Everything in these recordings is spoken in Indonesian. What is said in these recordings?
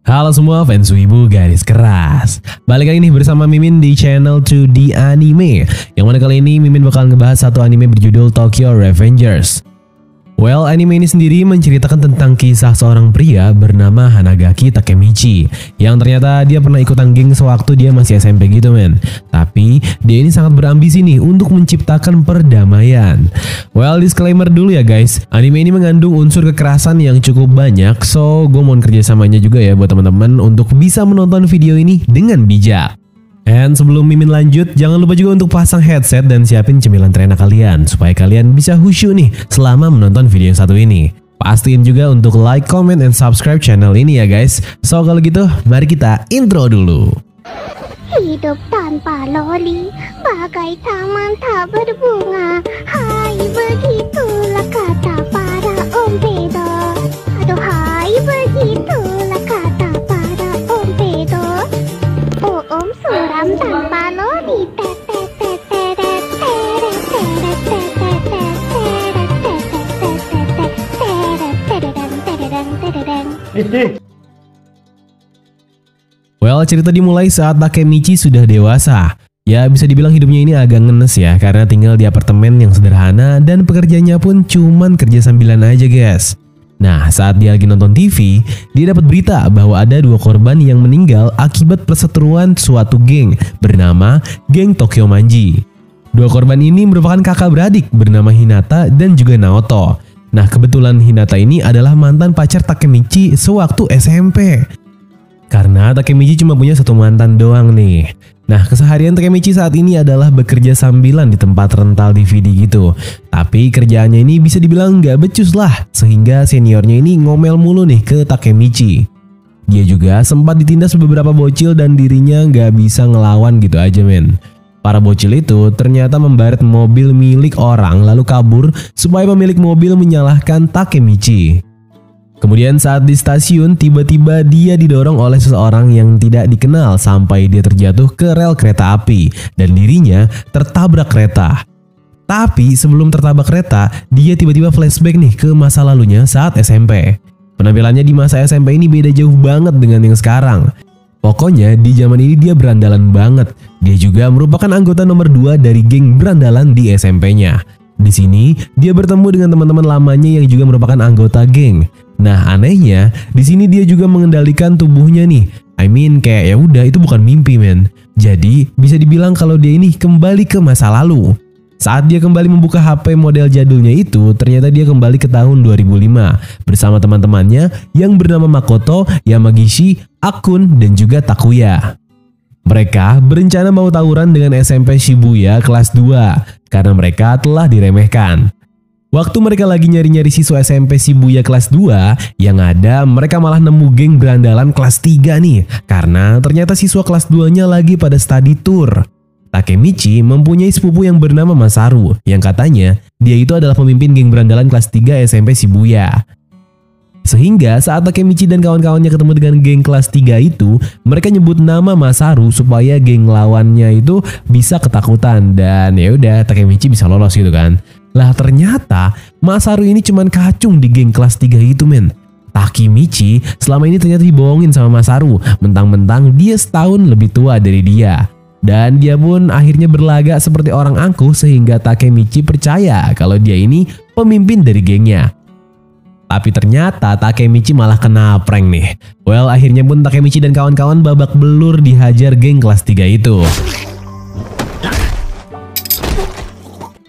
Halo semua fans Wibu garis keras. Balik lagi nih bersama Mimin di channel 2D Anime. Yang mana kali ini Mimin bakal ngebahas satu anime berjudul Tokyo Revengers. Well, anime ini sendiri menceritakan tentang kisah seorang pria bernama Hanagaki Takemichi yang ternyata dia pernah ikutan geng sewaktu dia masih SMP gitu men. Tapi dia ini sangat berambisi nih untuk menciptakan perdamaian. Well, disclaimer dulu ya guys, anime ini mengandung unsur kekerasan yang cukup banyak, so gue mohon kerjasamanya juga ya buat teman-teman untuk bisa menonton video ini dengan bijak. And sebelum Mimin lanjut, jangan lupa juga untuk pasang headset dan siapin cemilan terenak kalian supaya kalian bisa khusyuk nih selama menonton video yang satu ini. Pastiin juga untuk like, comment, and subscribe channel ini ya guys. So kalau gitu, mari kita intro dulu. Hidup tanpa loli, bagai taman tak berbunga. Hai, begitulah kata para ompedo. Aduhai, begitulah kata para ompedo. Oh om suram tanpa loli. Well, cerita dimulai saat Takemichi sudah dewasa. Ya bisa dibilang hidupnya ini agak ngenes ya, karena tinggal di apartemen yang sederhana dan pekerjaannya pun cuman kerja sambilan aja guys. Nah, saat dia lagi nonton TV, dia dapat berita bahwa ada 2 korban yang meninggal akibat perseteruan suatu geng bernama Geng Tokyo Manji. 2 korban ini merupakan kakak beradik bernama Hinata dan juga Naoto. Nah, kebetulan Hinata ini adalah mantan pacar Takemichi sewaktu SMP. Karena Takemichi cuma punya satu mantan doang nih. Nah, keseharian Takemichi saat ini adalah bekerja sambilan di tempat rental DVD gitu. Tapi kerjaannya ini bisa dibilang nggak becus lah, sehingga seniornya ini ngomel mulu nih ke Takemichi. Dia juga sempat ditindas beberapa bocil dan dirinya nggak bisa ngelawan gitu aja men. Para bocil itu ternyata membaret mobil milik orang lalu kabur supaya pemilik mobil menyalahkan Takemichi. Kemudian saat di stasiun, tiba-tiba dia didorong oleh seseorang yang tidak dikenal sampai dia terjatuh ke rel kereta api dan dirinya tertabrak kereta. Tapi sebelum tertabrak kereta, dia tiba-tiba flashback nih ke masa lalunya saat SMP. Penampilannya di masa SMP ini beda jauh banget dengan yang sekarang. Pokoknya di zaman ini dia berandalan banget. Dia juga merupakan anggota nomor 2 dari geng berandalan di SMP-nya. Di sini dia bertemu dengan teman-teman lamanya yang juga merupakan anggota geng. Nah, anehnya di sini dia juga mengendalikan tubuhnya nih. Kayak ya udah itu bukan mimpi men. Jadi bisa dibilang kalau dia ini kembali ke masa lalu. Saat dia kembali membuka HP model jadulnya itu, ternyata dia kembali ke tahun 2005 bersama teman-temannya yang bernama Makoto, Yamagishi, Akun, dan juga Takuya. Mereka berencana mau tawuran dengan SMP Shibuya kelas 2 karena mereka telah diremehkan. Waktu mereka lagi nyari-nyari siswa SMP Shibuya kelas 2, yang ada mereka malah nemu geng berandalan kelas 3 nih, karena ternyata siswa kelas 2-nya lagi pada study tour. Takemichi mempunyai sepupu yang bernama Masaru, yang katanya dia itu adalah pemimpin geng berandalan kelas 3 SMP Shibuya. Sehingga saat Takemichi dan kawan-kawannya ketemu dengan geng kelas 3 itu, mereka nyebut nama Masaru supaya geng lawannya itu bisa ketakutan dan ya udah Takemichi bisa lolos gitu kan. Lah ternyata Masaru ini cuman kacung di geng kelas 3 itu men. Takemichi selama ini ternyata dibohongin sama Masaru, mentang-mentang dia setahun lebih tua dari dia. Dan dia pun akhirnya berlagak seperti orang angkuh sehingga Takemichi percaya kalau dia ini pemimpin dari gengnya. Tapi ternyata Takemichi malah kena prank nih. Well, akhirnya pun Takemichi dan kawan-kawan babak belur dihajar geng kelas 3 itu.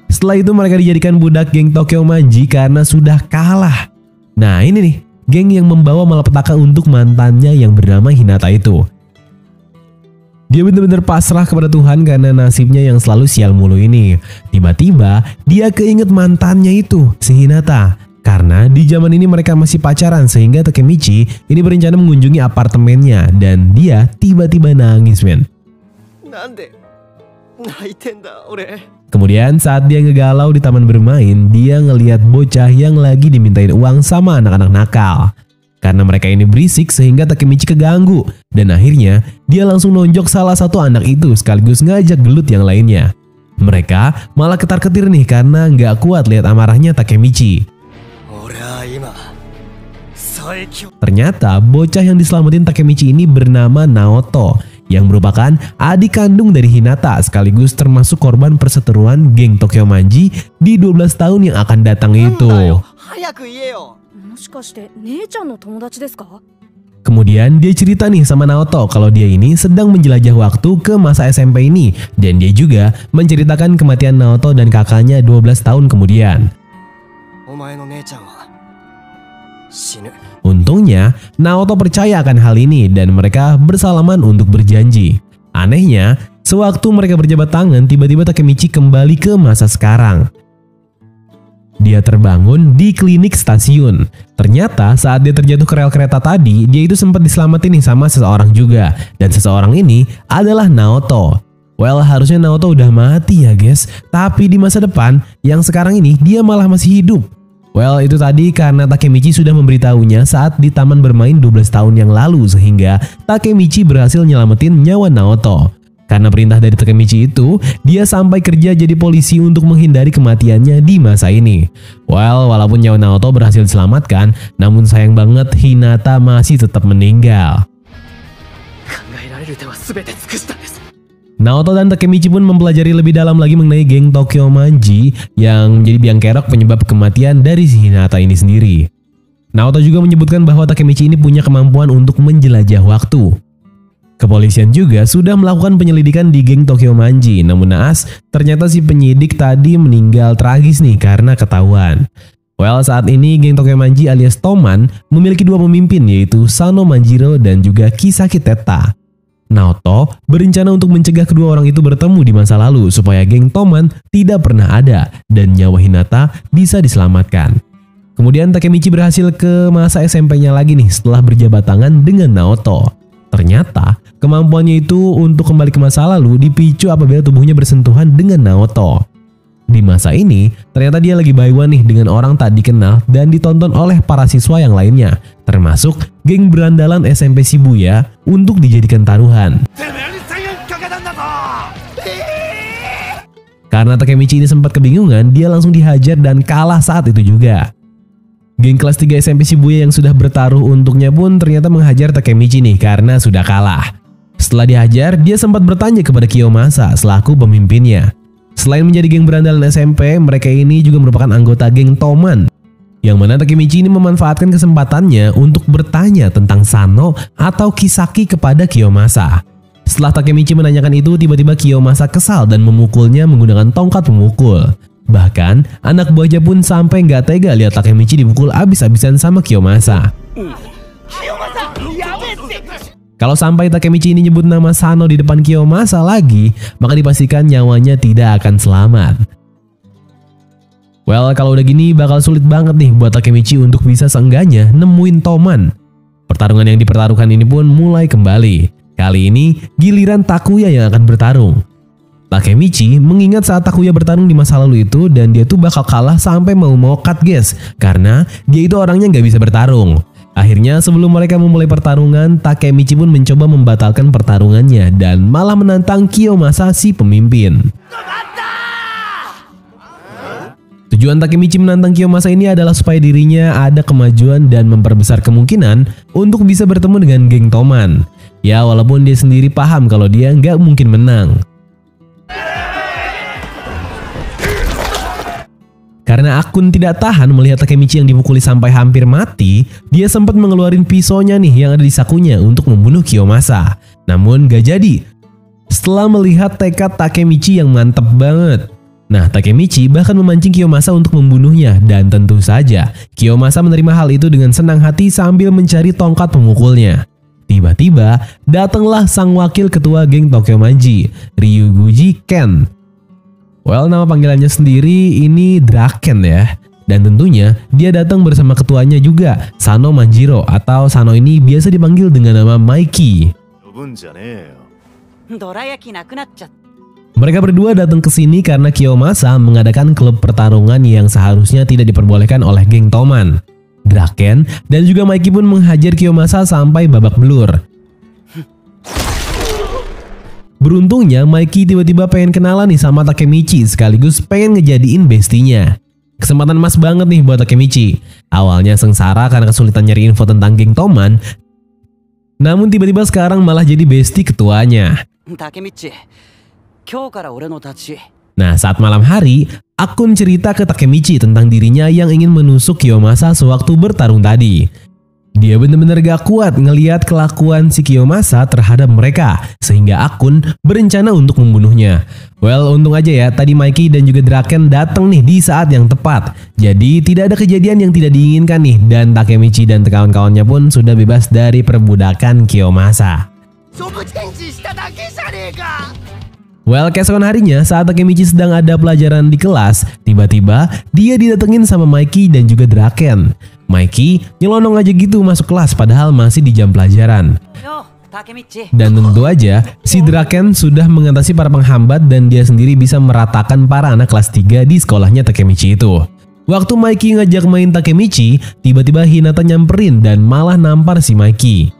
Setelah itu mereka dijadikan budak geng Tokyo Manji karena sudah kalah. Nah ini nih, geng yang membawa malapetaka untuk mantannya yang bernama Hinata itu. Dia benar-benar pasrah kepada Tuhan karena nasibnya yang selalu sial mulu ini. Tiba-tiba dia keinget mantannya itu, si Hinata. Karena di zaman ini mereka masih pacaran sehingga Takemichi ini berencana mengunjungi apartemennya dan dia tiba-tiba nangis men. Kemudian saat dia ngegalau di taman bermain, dia ngelihat bocah yang lagi dimintain uang sama anak-anak nakal. Karena mereka ini berisik sehingga Takemichi keganggu dan akhirnya dia langsung nonjok salah satu anak itu sekaligus ngajak gelut yang lainnya. Mereka malah ketar-ketir nih karena nggak kuat lihat amarahnya Takemichi. Ternyata bocah yang diselamatin Takemichi ini bernama Naoto, yang merupakan adik kandung dari Hinata sekaligus termasuk korban perseteruan geng Tokyo Manji di 12 tahun yang akan datang itu. Kemudian dia cerita nih sama Naoto kalau dia ini sedang menjelajah waktu ke masa SMP ini, dan dia juga menceritakan kematian Naoto dan kakaknya 12 tahun kemudian. Untungnya, Naoto percaya akan hal ini dan mereka bersalaman untuk berjanji. Anehnya, sewaktu mereka berjabat tangan, tiba-tiba Takemichi kembali ke masa sekarang. Dia terbangun di klinik stasiun. Ternyata saat dia terjatuh ke rel kereta tadi, dia itu sempat diselamatin nih sama seseorang juga. Dan seseorang ini adalah Naoto. Well, harusnya Naoto udah mati ya guys. Tapi di masa depan, yang sekarang ini dia malah masih hidup. Well, itu tadi karena Takemichi sudah memberitahunya saat di taman bermain 12 tahun yang lalu, sehingga Takemichi berhasil nyelamatin nyawa Naoto. Karena perintah dari Takemichi itu, dia sampai kerja jadi polisi untuk menghindari kematiannya di masa ini. Well, walaupun nyawa Naoto berhasil diselamatkan, namun sayang banget Hinata masih tetap meninggal. Naoto dan Takemichi pun mempelajari lebih dalam lagi mengenai geng Tokyo Manji yang jadi biang kerok penyebab kematian dari si Hinata ini sendiri. Naoto juga menyebutkan bahwa Takemichi ini punya kemampuan untuk menjelajah waktu. Kepolisian juga sudah melakukan penyelidikan di geng Tokyo Manji, namun naas ternyata si penyidik tadi meninggal tragis nih karena ketahuan. Well, saat ini geng Tokyo Manji alias Toman memiliki dua pemimpin, yaitu Sano Manjiro dan juga Kisaki Teta. Naoto berencana untuk mencegah kedua orang itu bertemu di masa lalu supaya geng Toman tidak pernah ada dan nyawa Hinata bisa diselamatkan. Kemudian Takemichi berhasil ke masa SMP-nya lagi nih setelah berjabat tangan dengan Naoto. Ternyata kemampuannya itu untuk kembali ke masa lalu dipicu apabila tubuhnya bersentuhan dengan Naoto. Di masa ini, ternyata dia lagi baiwan nih dengan orang tak dikenal dan ditonton oleh para siswa yang lainnya, termasuk geng berandalan SMP Shibuya untuk dijadikan taruhan. Karena Takemichi ini sempat kebingungan, dia langsung dihajar dan kalah saat itu juga. Geng kelas 3 SMP Shibuya yang sudah bertaruh untuknya pun ternyata menghajar Takemichi nih karena sudah kalah. Setelah dihajar, dia sempat bertanya kepada Kiyomasa selaku pemimpinnya. Selain menjadi geng berandalan SMP, mereka ini juga merupakan anggota geng Toman, yang mana Takemichi ini memanfaatkan kesempatannya untuk bertanya tentang Sano atau Kisaki kepada Kiyomasa. Setelah Takemichi menanyakan itu, tiba-tiba Kiyomasa kesal dan memukulnya menggunakan tongkat pemukul. Bahkan, anak buahnya pun sampai nggak tega lihat Takemichi dipukul abis-abisan sama Kiyomasa. Kalau sampai Takemichi ini nyebut nama Sano di depan Kiyomasa lagi, maka dipastikan nyawanya tidak akan selamat. Well, kalau udah gini bakal sulit banget nih buat Takemichi untuk bisa seenggaknya nemuin Toman. Pertarungan yang dipertaruhkan ini pun mulai kembali. Kali ini giliran Takuya yang akan bertarung. Takemichi mengingat saat Takuya bertarung di masa lalu itu dan dia tuh bakal kalah sampai mau cut guys, karena dia itu orangnya nggak bisa bertarung. Akhirnya sebelum mereka memulai pertarungan, Takemichi pun mencoba membatalkan pertarungannya dan malah menantang Kiyomasa si pemimpin. Tujuan Takemichi menantang Kiyomasa ini adalah supaya dirinya ada kemajuan dan memperbesar kemungkinan untuk bisa bertemu dengan geng Toman. Ya, walaupun dia sendiri paham kalau dia nggak mungkin menang. Karena Akun tidak tahan melihat Takemichi yang dipukuli sampai hampir mati, dia sempat mengeluarin pisaunya nih yang ada di sakunya untuk membunuh Kiyomasa. Namun gak jadi. Setelah melihat tekad Takemichi yang mantep banget. Nah, Takemichi bahkan memancing Kiyomasa untuk membunuhnya dan tentu saja Kiyomasa menerima hal itu dengan senang hati sambil mencari tongkat pemukulnya. Tiba-tiba datanglah sang wakil ketua geng Tokyo Manji, Ryuguji Ken. Well, nama panggilannya sendiri ini Draken ya. Dan tentunya dia datang bersama ketuanya juga, Sano Manjiro, atau Sano ini biasa dipanggil dengan nama Mikey. Mereka berdua datang ke sini karena Kiyomasa mengadakan klub pertarungan yang seharusnya tidak diperbolehkan oleh geng Toman. Draken dan juga Mikey pun menghajar Kiyomasa sampai babak belur. Beruntungnya Mikey tiba-tiba pengen kenalan nih sama Takemichi sekaligus pengen ngejadiin bestinya. Kesempatan emas banget nih buat Takemichi. Awalnya sengsara karena kesulitan nyari info tentang geng Toman, namun tiba-tiba sekarang malah jadi bestie ketuanya. Nah, saat malam hari, Akun cerita ke Takemichi tentang dirinya yang ingin menusuk Kiyomasa sewaktu bertarung tadi. Dia benar-benar gak kuat ngelihat kelakuan si Kiyomasa terhadap mereka, sehingga Akun berencana untuk membunuhnya. Well, untung aja ya, tadi Mikey dan juga Draken datang nih di saat yang tepat. Jadi tidak ada kejadian yang tidak diinginkan nih, dan Takemichi dan kawan-kawannya pun sudah bebas dari perbudakan Kiyomasa. Well, keesokan harinya saat Takemichi sedang ada pelajaran di kelas, tiba-tiba dia didatengin sama Mikey dan juga Draken. Mikey nyelonong aja gitu masuk kelas padahal masih di jam pelajaran. Dan tentu aja, si Draken sudah mengatasi para penghambat dan dia sendiri bisa meratakan para anak kelas 3 di sekolahnya Takemichi itu. Waktu Mikey ngajak main Takemichi, tiba-tiba Hinata nyamperin dan malah nampar si Mikey.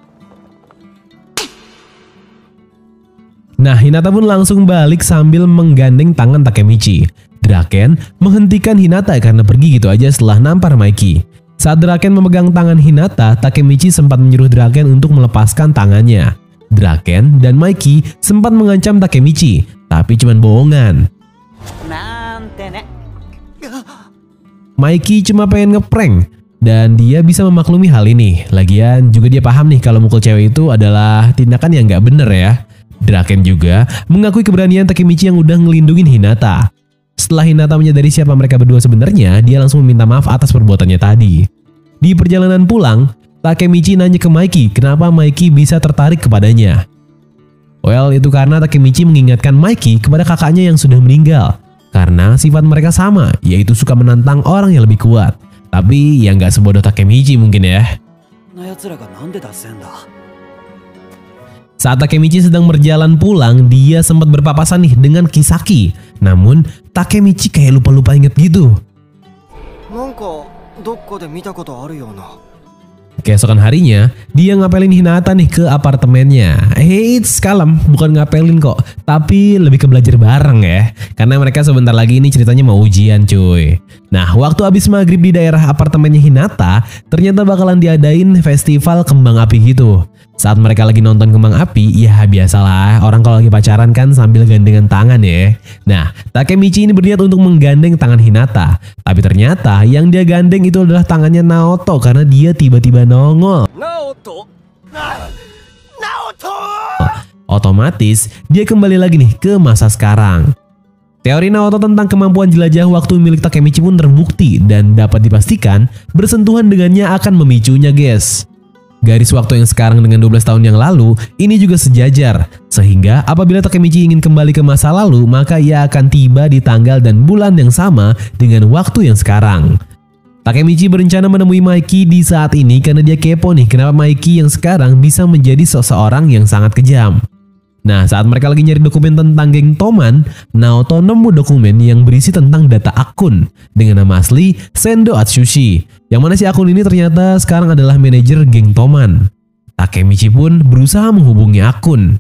Nah, Hinata pun langsung balik sambil menggandeng tangan Takemichi. Draken menghentikan Hinata karena pergi gitu aja setelah nampar Mikey. Saat Draken memegang tangan Hinata, Takemichi sempat menyuruh Draken untuk melepaskan tangannya. Draken dan Mikey sempat mengancam Takemichi, tapi cuman bohongan. Mikey cuma pengen ngeprank, dan dia bisa memaklumi hal ini. Lagian juga dia paham nih kalau mukul cewek itu adalah tindakan yang gak bener ya. Draken juga mengakui keberanian Takemichi yang udah ngelindungin Hinata. Setelah Hinata menyadari siapa mereka berdua sebenarnya, dia langsung meminta maaf atas perbuatannya tadi. Di perjalanan pulang, Takemichi nanya ke Mikey kenapa Mikey bisa tertarik kepadanya. Well, itu karena Takemichi mengingatkan Mikey kepada kakaknya yang sudah meninggal. Karena sifat mereka sama, yaitu suka menantang orang yang lebih kuat. Tapi ya nggak sebodoh Takemichi mungkin ya. Saat Takemichi sedang berjalan pulang, dia sempat berpapasan nih dengan Kisaki. Namun, Takemichi kayak lupa-lupa inget gitu. Keesokan harinya, dia ngapelin Hinata nih ke apartemennya. Eits, kalem, bukan ngapelin kok, tapi lebih ke belajar bareng ya. Karena mereka sebentar lagi ini ceritanya mau ujian cuy. Nah, waktu abis maghrib di daerah apartemennya Hinata, ternyata bakalan diadain festival kembang api gitu. Saat mereka lagi nonton kembang api, ya biasalah orang kalau lagi pacaran kan sambil gandengan tangan ya. Nah, Takemichi ini berniat untuk menggandeng tangan Hinata. Tapi ternyata yang dia gandeng itu adalah tangannya Naoto karena dia tiba-tiba nongol. Naoto. Otomatis dia kembali lagi nih ke masa sekarang. Teori Naoto tentang kemampuan jelajah waktu milik Takemichi pun terbukti dan dapat dipastikan bersentuhan dengannya akan memicunya guys. Garis waktu yang sekarang dengan 12 tahun yang lalu ini juga sejajar, sehingga apabila Takemichi ingin kembali ke masa lalu maka ia akan tiba di tanggal dan bulan yang sama dengan waktu yang sekarang. Takemichi berencana menemui Mikey di saat ini karena dia kepo nih kenapa Mikey yang sekarang bisa menjadi seseorang yang sangat kejam. Nah, saat mereka lagi nyari dokumen tentang geng Toman, Naoto nemu dokumen yang berisi tentang data Akun dengan nama asli Sendo Atsushi. Yang mana si Akun ini ternyata sekarang adalah manajer geng Toman. Takemichi pun berusaha menghubungi Akun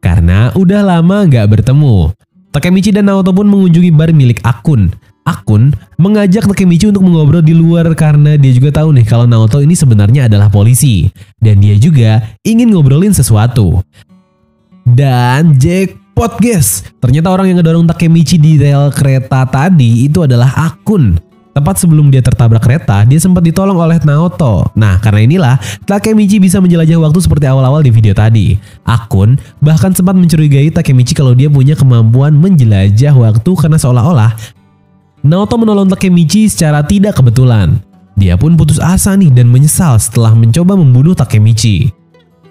karena udah lama gak bertemu. Takemichi dan Naoto pun mengunjungi bar milik Akun. Akun mengajak Takemichi untuk mengobrol di luar karena dia juga tahu nih kalau Naoto ini sebenarnya adalah polisi. Dan dia juga ingin ngobrolin sesuatu. Dan jackpot guys, ternyata orang yang ngedorong Takemichi di rel kereta tadi itu adalah Akun. Tepat sebelum dia tertabrak kereta, dia sempat ditolong oleh Naoto. Nah, karena inilah Takemichi bisa menjelajah waktu seperti awal-awal di video tadi. Akun bahkan sempat mencurigai Takemichi kalau dia punya kemampuan menjelajah waktu karena seolah-olah Naoto menolong Takemichi secara tidak kebetulan. Dia pun putus asa nih dan menyesal setelah mencoba membunuh Takemichi.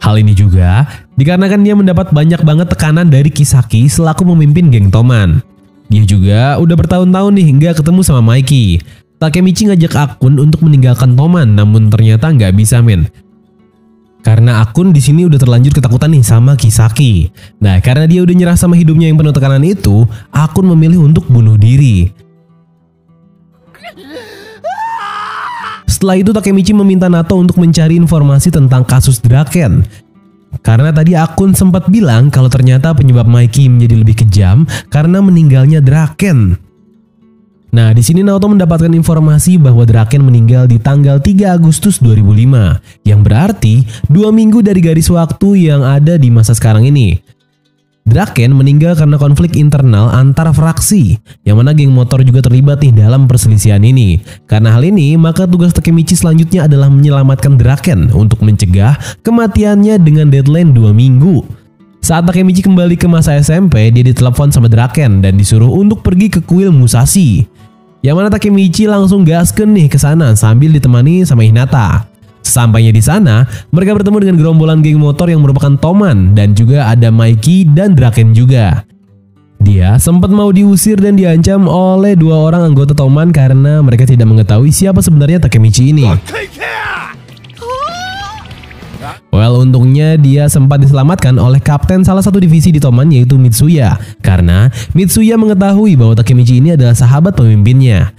Hal ini juga dikarenakan dia mendapat banyak banget tekanan dari Kisaki selaku memimpin geng Toman. Dia juga udah bertahun-tahun nih hingga ketemu sama Mikey. Takemichi ngajak Akun untuk meninggalkan Toman, namun ternyata nggak bisa men. Karena Akun di sini udah terlanjur ketakutan nih sama Kisaki. Nah, karena dia udah nyerah sama hidupnya yang penuh tekanan itu, Akun memilih untuk bunuh diri. Setelah itu Takemichi meminta Naoto untuk mencari informasi tentang kasus Draken. Karena tadi Akun sempat bilang kalau ternyata penyebab Mikey menjadi lebih kejam karena meninggalnya Draken. Nah, di sini Naoto mendapatkan informasi bahwa Draken meninggal di tanggal 3 Agustus 2005, yang berarti 2 minggu dari garis waktu yang ada di masa sekarang ini. Draken meninggal karena konflik internal antar fraksi, yang mana geng motor juga terlibat nih dalam perselisihan ini. Karena hal ini, maka tugas Takemichi selanjutnya adalah menyelamatkan Draken untuk mencegah kematiannya dengan deadline 2 minggu. Saat Takemichi kembali ke masa SMP, dia ditelepon sama Draken dan disuruh untuk pergi ke kuil Musashi. Yang mana Takemichi langsung gasken nih ke sana sambil ditemani sama Hinata. Sesampainya di sana, mereka bertemu dengan gerombolan geng motor yang merupakan Toman dan juga ada Mikey dan Draken juga. Dia sempat mau diusir dan diancam oleh 2 orang anggota Toman karena mereka tidak mengetahui siapa sebenarnya Takemichi ini. Well, untungnya dia sempat diselamatkan oleh kapten salah satu divisi di Toman yaitu Mitsuya. Karena Mitsuya mengetahui bahwa Takemichi ini adalah sahabat pemimpinnya.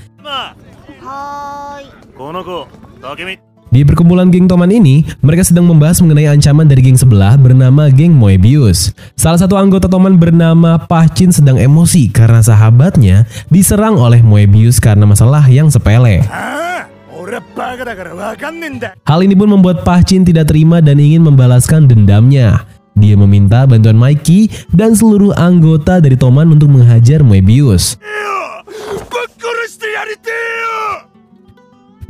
Di perkumpulan geng Toman ini, mereka sedang membahas mengenai ancaman dari geng sebelah bernama geng Moebius. Salah satu anggota Toman bernama Pachin sedang emosi karena sahabatnya diserang oleh Moebius karena masalah yang sepele. Hal ini pun membuat Pachin tidak terima dan ingin membalaskan dendamnya. Dia meminta bantuan Mikey dan seluruh anggota dari Toman untuk menghajar Moebius.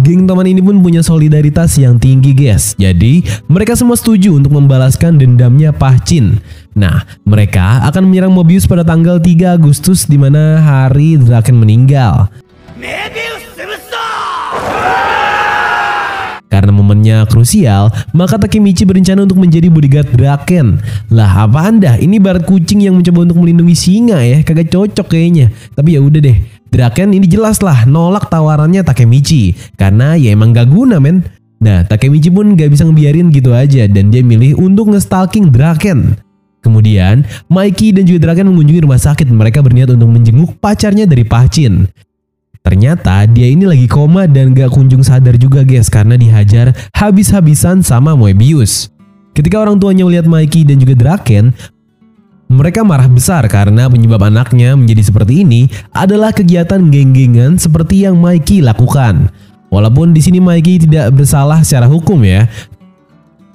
Geng Toman ini pun punya solidaritas yang tinggi guys. Jadi mereka semua setuju untuk membalaskan dendamnya Pachin. Nah, mereka akan menyerang Moebius pada tanggal 3 Agustus di mana hari Draken meninggal. Karena momennya krusial, maka Takemichi berencana untuk menjadi bodyguard Draken. Lah, apa anda? Ini barat kucing yang mencoba untuk melindungi singa ya, kagak cocok kayaknya. Tapi ya udah deh, Draken ini jelas lah nolak tawarannya Takemichi karena ya emang gak guna men. Nah, Takemichi pun gak bisa ngebiarin gitu aja dan dia milih untuk nge-stalking Draken. Kemudian, Mikey dan juga Draken mengunjungi rumah sakit. Mereka berniat untuk menjenguk pacarnya dari Pachin. Ternyata dia ini lagi koma dan gak kunjung sadar juga guys karena dihajar habis-habisan sama Moebius. Ketika orang tuanya melihat Mikey dan juga Draken, mereka marah besar karena penyebab anaknya menjadi seperti ini adalah kegiatan geng-gengan seperti yang Mikey lakukan. Walaupun di sini Mikey tidak bersalah secara hukum ya,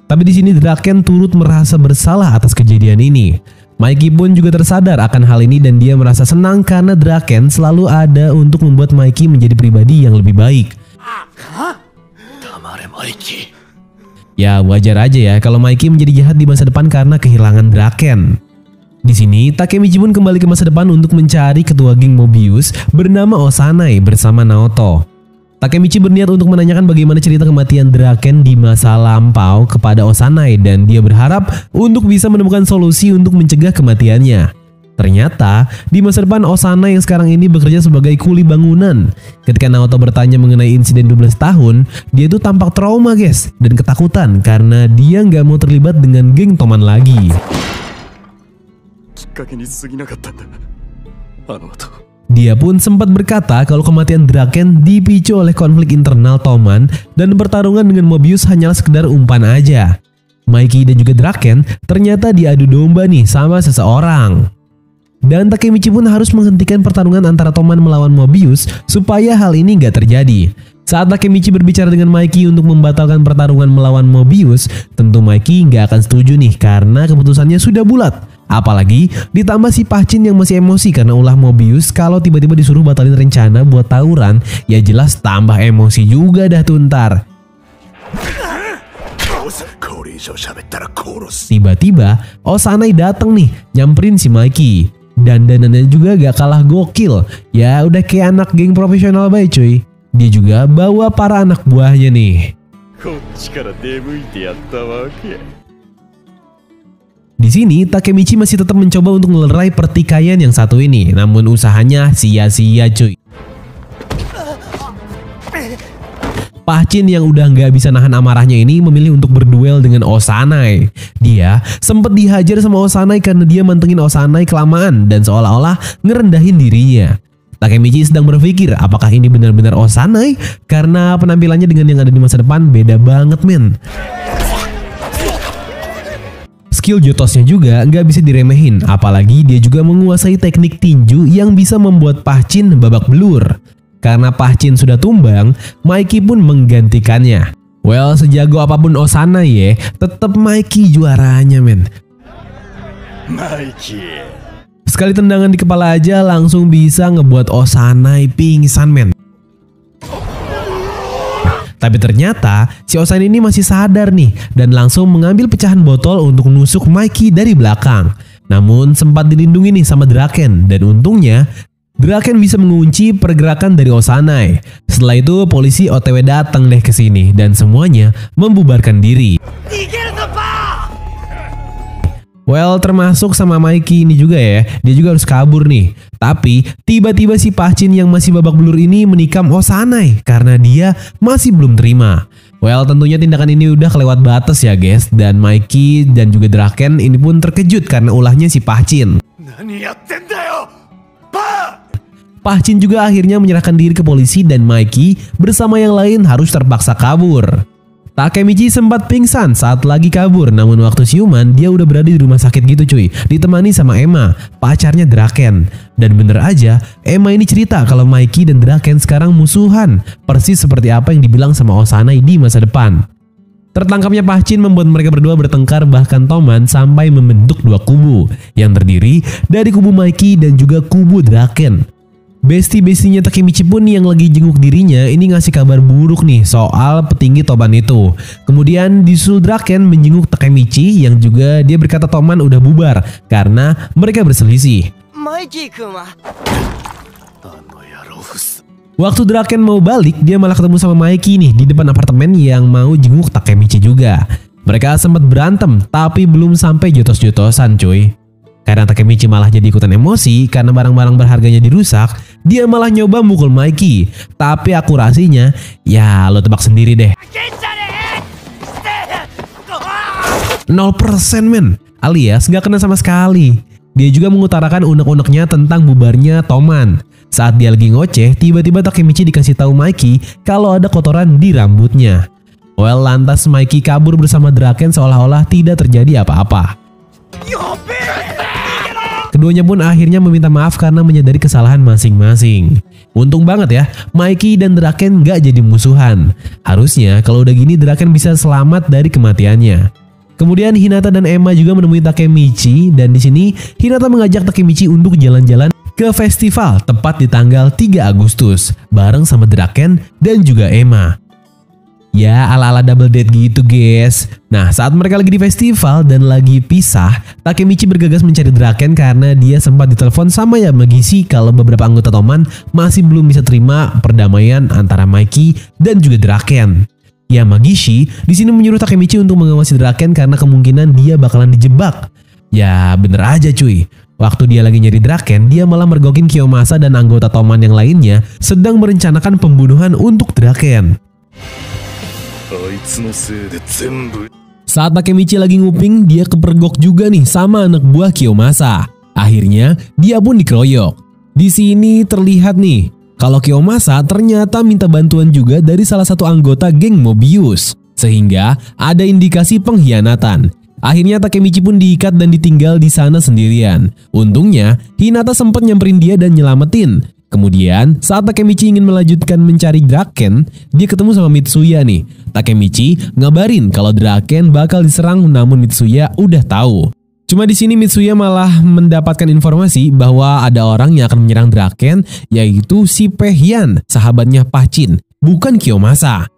tapi di sini Draken turut merasa bersalah atas kejadian ini. Mikey pun juga tersadar akan hal ini dan dia merasa senang karena Draken selalu ada untuk membuat Mikey menjadi pribadi yang lebih baik. Ya wajar aja ya kalau Mikey menjadi jahat di masa depan karena kehilangan Draken. Di sini Takemichi pun kembali ke masa depan untuk mencari ketua geng Moebius bernama Osanai bersama Naoto. Takemichi berniat untuk menanyakan bagaimana cerita kematian Draken di masa lampau kepada Osanai dan dia berharap untuk bisa menemukan solusi untuk mencegah kematiannya. Ternyata di masa depan Osanai yang sekarang ini bekerja sebagai kuli bangunan. Ketika Naoto bertanya mengenai insiden 12 tahun, dia itu tampak trauma guys dan ketakutan karena dia nggak mau terlibat dengan geng Toman lagi. Dia pun sempat berkata kalau kematian Draken dipicu oleh konflik internal Toman dan pertarungan dengan Moebius hanyalah sekedar umpan aja. Mikey dan juga Draken ternyata diadu domba nih sama seseorang. Dan Takemichi pun harus menghentikan pertarungan antara Toman melawan Moebius supaya hal ini gak terjadi. Saat Takemichi berbicara dengan Mikey untuk membatalkan pertarungan melawan Moebius, tentu Mikey gak akan setuju nih karena keputusannya sudah bulat. Apalagi ditambah si Pachin yang masih emosi karena ulah Moebius kalau tiba-tiba disuruh batalin rencana buat tawuran, ya jelas tambah emosi juga dah tuh ntar. Tiba-tiba Osanai datang nih nyamperin si Mikey. Dandanannya juga gak kalah gokil. Ya udah kayak anak geng profesional bae cuy. Dia juga bawa para anak buahnya nih. Di sini Takemichi masih tetap mencoba untuk melerai pertikaian yang satu ini, namun usahanya sia-sia cuy. Pachin yang udah nggak bisa nahan amarahnya ini memilih untuk berduel dengan Osanai. Dia sempat dihajar sama Osanai karena dia mantengin Osanai kelamaan dan seolah-olah ngerendahin dirinya. Takemichi sedang berpikir apakah ini benar-benar Osanai karena penampilannya dengan yang ada di masa depan beda banget men. Skill jotosnya juga nggak bisa diremehin, apalagi dia juga menguasai teknik tinju yang bisa membuat Pachin babak belur. Karena Pahcin sudah tumbang, Mikey pun menggantikannya. Well, sejago apapun Osanai ya, tetap Mikey juaranya men. Mikey. Sekali tendangan di kepala aja langsung bisa ngebuat Osanai pingsan men. Tapi ternyata si Osanai ini masih sadar nih dan langsung mengambil pecahan botol untuk nusuk Mikey dari belakang. Namun sempat dilindungi nih sama Draken dan untungnya Draken bisa mengunci pergerakan dari Osanai. Setelah itu polisi OTW datang deh ke sini dan semuanya membubarkan diri. Well, termasuk sama Mikey ini juga ya, dia juga harus kabur nih. Tapi tiba-tiba si Pahcin yang masih babak belur ini menikam Osanai karena dia masih belum terima. Well, tentunya tindakan ini udah kelewat batas ya guys, dan Mikey dan juga Draken ini pun terkejut karena ulahnya si Pahcin. Pahcin juga akhirnya menyerahkan diri ke polisi dan Mikey bersama yang lain harus terpaksa kabur. Takemichi sempat pingsan saat lagi kabur, namun waktu siuman dia udah berada di rumah sakit gitu cuy, ditemani sama Emma, pacarnya Draken. Dan bener aja, Emma ini cerita kalau Mikey dan Draken sekarang musuhan, persis seperti apa yang dibilang sama Osanai di masa depan. Tertangkapnya Pahcin membuat mereka berdua bertengkar, bahkan Toman sampai membentuk dua kubu yang terdiri dari kubu Mikey dan juga kubu Draken. Besti-bestinya Takemichi pun yang lagi jenguk dirinya ini ngasih kabar buruk nih soal petinggi Toman itu. Kemudian disusul Draken menjenguk Takemichi yang juga dia berkata Toman udah bubar karena mereka berselisih. Waktu Draken mau balik, dia malah ketemu sama Mikey nih di depan apartemen yang mau jenguk Takemichi juga. Mereka sempat berantem tapi belum sampai jotos-jotosan cuy. Karena Takemichi malah jadi ikutan emosi karena barang-barang berharganya dirusak, dia malah nyoba mukul Mikey. Tapi akurasinya, ya lo tebak sendiri deh. 0% men, alias gak kena sama sekali. Dia juga mengutarakan unek-uneknya tentang bubarnya Toman. Saat dia lagi ngoceh, tiba-tiba Takemichi dikasih tahu Mikey kalau ada kotoran di rambutnya. Well, lantas Mikey kabur bersama Draken seolah-olah tidak terjadi apa-apa. Keduanya pun akhirnya meminta maaf karena menyadari kesalahan masing-masing. Untung banget ya, Mikey dan Draken gak jadi musuhan. Harusnya kalau udah gini Draken bisa selamat dari kematiannya. Kemudian Hinata dan Emma juga menemui Takemichi dan di sini Hinata mengajak Takemichi untuk jalan-jalan ke festival tepat di tanggal 3 Agustus bareng sama Draken dan juga Emma. Ya ala-ala double date gitu guys. Nah saat mereka lagi di festival dan lagi pisah, Takemichi bergegas mencari Draken karena dia sempat ditelepon sama Yamagishi kalau beberapa anggota Toman masih belum bisa terima perdamaian antara Mikey dan juga Draken. Yamagishi di sini menyuruh Takemichi untuk mengawasi Draken karena kemungkinan dia bakalan dijebak. Ya bener aja cuy. Waktu dia lagi nyari Draken, dia malah mergokin Kiyomasa dan anggota Toman yang lainnya sedang merencanakan pembunuhan untuk Draken. Saat Takemichi lagi nguping, dia kepergok juga nih sama anak buah Kiyomasa. Akhirnya dia pun dikeroyok. Di sini terlihat nih kalau Kiyomasa ternyata minta bantuan juga dari salah satu anggota geng Mobius, sehingga ada indikasi pengkhianatan. Akhirnya Takemichi pun diikat dan ditinggal di sana sendirian. Untungnya Hinata sempat nyamperin dia dan nyelamatin. Kemudian saat Takemichi ingin melanjutkan mencari Draken, dia ketemu sama Mitsuya nih. Takemichi ngabarin kalau Draken bakal diserang, namun Mitsuya udah tahu. Cuma di sini Mitsuya malah mendapatkan informasi bahwa ada orang yang akan menyerang Draken, yaitu si Pehyan, sahabatnya Pahcin, bukan Kiyomasa.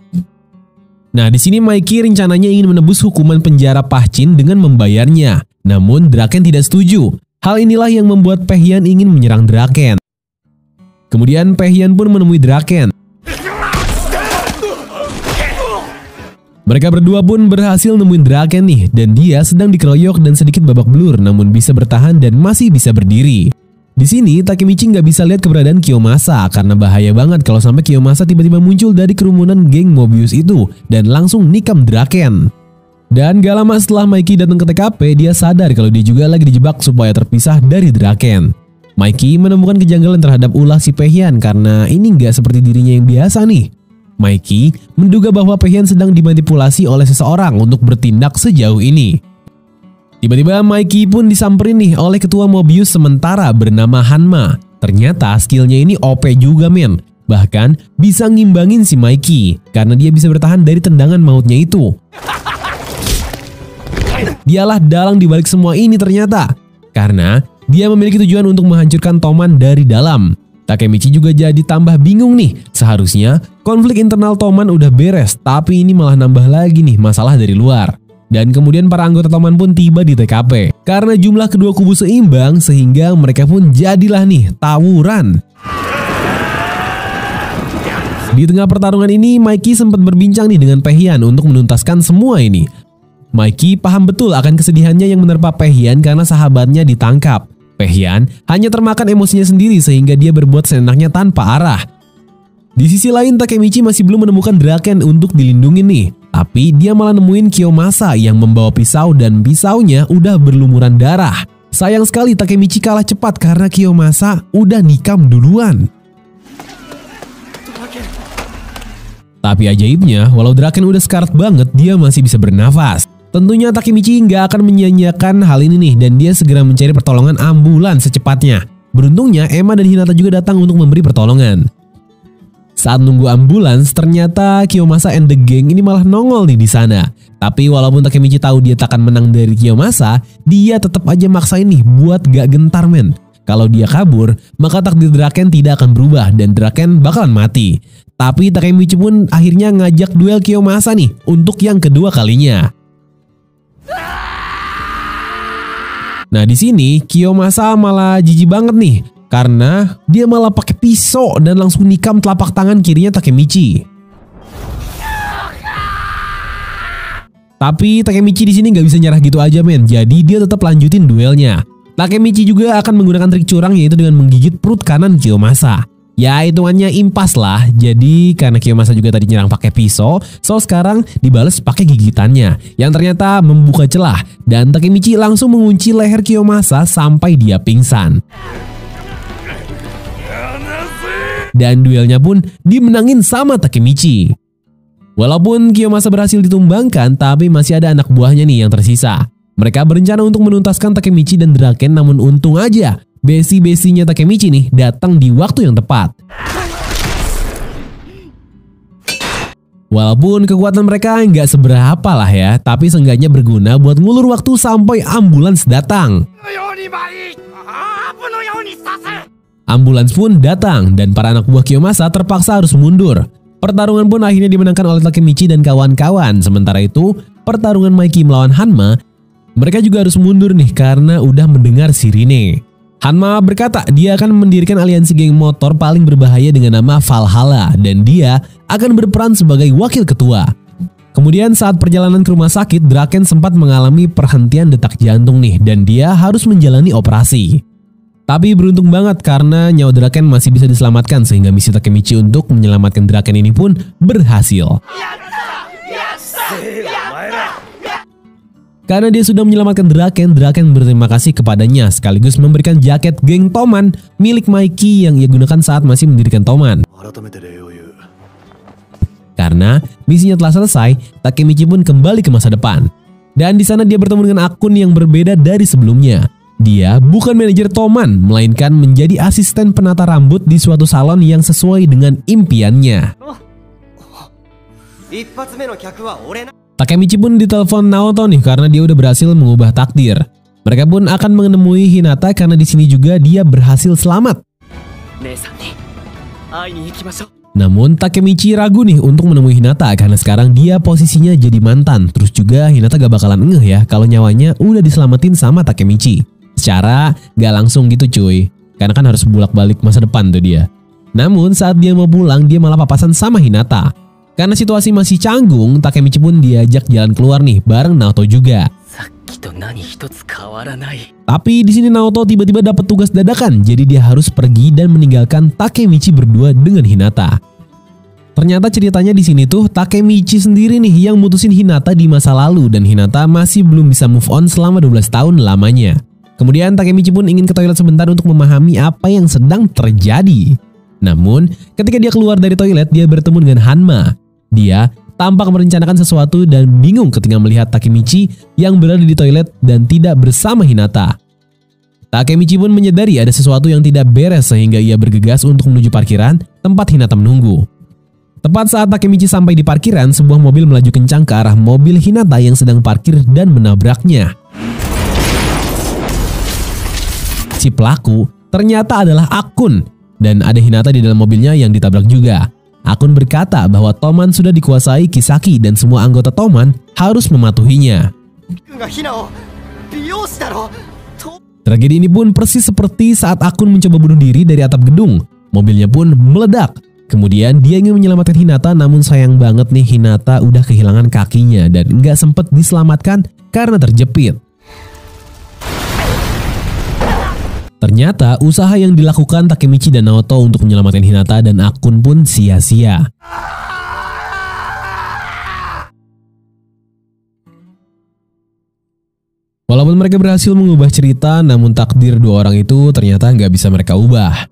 Nah di sini Mikey rencananya ingin menebus hukuman penjara Pahcin dengan membayarnya, namun Draken tidak setuju. Hal inilah yang membuat Pehyan ingin menyerang Draken. Kemudian Pehyan pun menemui Draken. Mereka berdua pun berhasil nemuin Draken nih, dan dia sedang dikeroyok dan sedikit babak belur, namun bisa bertahan dan masih bisa berdiri. Di sini Takemichi nggak bisa lihat keberadaan Kiyomasa karena bahaya banget kalau sampai Kiyomasa tiba-tiba muncul dari kerumunan geng Mobius itu dan langsung nikam Draken. Dan gak lama setelah Mikey datang ke TKP, dia sadar kalau dia juga lagi dijebak supaya terpisah dari Draken. Mikey menemukan kejanggalan terhadap ulah si Pehyan karena ini nggak seperti dirinya yang biasa nih. Mikey menduga bahwa Pehyan sedang dimanipulasi oleh seseorang untuk bertindak sejauh ini. Tiba-tiba Mikey pun disamperin nih oleh ketua Mobius sementara bernama Hanma. Ternyata skillnya ini OP juga men. Bahkan bisa ngimbangin si Mikey karena dia bisa bertahan dari tendangan mautnya itu. Dialah dalang dibalik semua ini ternyata, karena dia memiliki tujuan untuk menghancurkan Toman dari dalam. Takemichi juga jadi tambah bingung nih. Seharusnya konflik internal Toman udah beres, tapi ini malah nambah lagi nih masalah dari luar. Dan kemudian para anggota Toman pun tiba di TKP. Karena jumlah kedua kubu seimbang, sehingga mereka pun jadilah nih tawuran. Di tengah pertarungan ini, Mikey sempat berbincang nih dengan Pae-hyan untuk menuntaskan semua ini. Mikey paham betul akan kesedihannya yang menerpa Pae-hyan karena sahabatnya ditangkap. Pae-hyan hanya termakan emosinya sendiri sehingga dia berbuat seenaknya tanpa arah. Di sisi lain, Takemichi masih belum menemukan Draken untuk dilindungi nih. Tapi dia malah nemuin Kiyomasa yang membawa pisau dan pisaunya udah berlumuran darah. Sayang sekali Takemichi kalah cepat karena Kiyomasa udah nikam duluan. Tapi ajaibnya, walau Draken udah sekarat banget, dia masih bisa bernafas. Tentunya Takemichi nggak akan menyia-nyiakan hal ini nih, dan dia segera mencari pertolongan ambulans secepatnya. Beruntungnya Emma dan Hinata juga datang untuk memberi pertolongan. Saat nunggu ambulans, ternyata Kiyomasa and the gang ini malah nongol nih di sana. Tapi walaupun Takemichi tahu dia takkan menang dari Kiyomasa, dia tetap aja maksain nih buat gak gentar men. Kalau dia kabur, maka takdir Draken tidak akan berubah dan Draken bakalan mati. Tapi Takemichi pun akhirnya ngajak duel Kiyomasa nih untuk yang kedua kalinya. Nah di sini Kiyomasa malah jijik banget nih karena dia malah pakai pisau dan langsung nikam telapak tangan kirinya Takemichi. Tapi Takemichi di sini nggak bisa nyerah gitu aja men, jadi dia tetap lanjutin duelnya. Takemichi juga akan menggunakan trik curang yaitu dengan menggigit perut kanan Kiyomasa. Ya hitungannya impas lah, jadi karena Kiyomasa juga tadi nyerang pakai pisau, so sekarang dibales pakai gigitannya yang ternyata membuka celah dan Takemichi langsung mengunci leher Kiyomasa sampai dia pingsan. Dan duelnya pun dimenangin sama Takemichi. Walaupun Kiyomasa berhasil ditumbangkan, tapi masih ada anak buahnya nih yang tersisa. Mereka berencana untuk menuntaskan Takemichi dan Draken, namun untung aja besi-besinya Takemichi nih datang di waktu yang tepat. Walaupun kekuatan mereka nggak seberapa lah ya, tapi seenggaknya berguna buat ngulur waktu sampai ambulans datang. Ambulans pun datang dan para anak buah Kiyomasa terpaksa harus mundur. Pertarungan pun akhirnya dimenangkan oleh Takemichi dan kawan-kawan. Sementara itu, pertarungan Mikey melawan Hanma, mereka juga harus mundur nih karena udah mendengar sirine. Hanma berkata dia akan mendirikan aliansi geng motor paling berbahaya dengan nama Valhalla dan dia akan berperan sebagai wakil ketua. Kemudian saat perjalanan ke rumah sakit, Draken sempat mengalami perhentian detak jantung nih dan dia harus menjalani operasi. Tapi beruntung banget karena nyawa Draken masih bisa diselamatkan sehingga misi Takemichi untuk menyelamatkan Draken ini pun berhasil. Karena dia sudah menyelamatkan Draken, Draken berterima kasih kepadanya sekaligus memberikan jaket geng Toman milik Mikey yang ia gunakan saat masih mendirikan Toman. Karena misinya telah selesai, Takemichi pun kembali ke masa depan. Dan di sana dia bertemu dengan akun yang berbeda dari sebelumnya. Dia bukan manajer Toman, melainkan menjadi asisten penata rambut di suatu salon yang sesuai dengan impiannya. Takemichi pun ditelepon Naoto nih karena dia udah berhasil mengubah takdir. Mereka pun akan menemui Hinata karena di sini juga dia berhasil selamat. Namun Takemichi ragu nih untuk menemui Hinata karena sekarang dia posisinya jadi mantan. Terus juga Hinata gak bakalan ngeh ya kalau nyawanya udah diselamatin sama Takemichi. Secara gak langsung gitu cuy, karena kan harus bolak-balik masa depan tuh dia. Namun saat dia mau pulang dia malah papasan sama Hinata. Karena situasi masih canggung, Takemichi pun diajak jalan keluar nih bareng Naoto juga. Tapi di sini Naoto tiba-tiba dapat tugas dadakan, jadi dia harus pergi dan meninggalkan Takemichi berdua dengan Hinata. Ternyata ceritanya di sini tuh Takemichi sendiri nih yang mutusin Hinata di masa lalu dan Hinata masih belum bisa move on selama 12 tahun lamanya. Kemudian Takemichi pun ingin ke toilet sebentar untuk memahami apa yang sedang terjadi. Namun ketika dia keluar dari toilet dia bertemu dengan Hanma. Dia tampak merencanakan sesuatu dan bingung ketika melihat Takemichi yang berada di toilet dan tidak bersama Hinata. Takemichi pun menyadari ada sesuatu yang tidak beres sehingga ia bergegas untuk menuju parkiran tempat Hinata menunggu. Tepat saat Takemichi sampai di parkiran, sebuah mobil melaju kencang ke arah mobil Hinata yang sedang parkir dan menabraknya. Si pelaku ternyata adalah Akun, dan ada Hinata di dalam mobilnya yang ditabrak juga. Akun berkata bahwa Toman sudah dikuasai Kisaki dan semua anggota Toman harus mematuhinya. Tragedi ini pun persis seperti saat Akun mencoba bunuh diri dari atap gedung. Mobilnya pun meledak. Kemudian dia ingin menyelamatkan Hinata, namun sayang banget nih Hinata udah kehilangan kakinya dan nggak sempet diselamatkan karena terjepit. Ternyata usaha yang dilakukan Takemichi dan Naoto untuk menyelamatkan Hinata dan Akun pun sia-sia. Walaupun mereka berhasil mengubah cerita, namun takdir dua orang itu ternyata nggak bisa mereka ubah.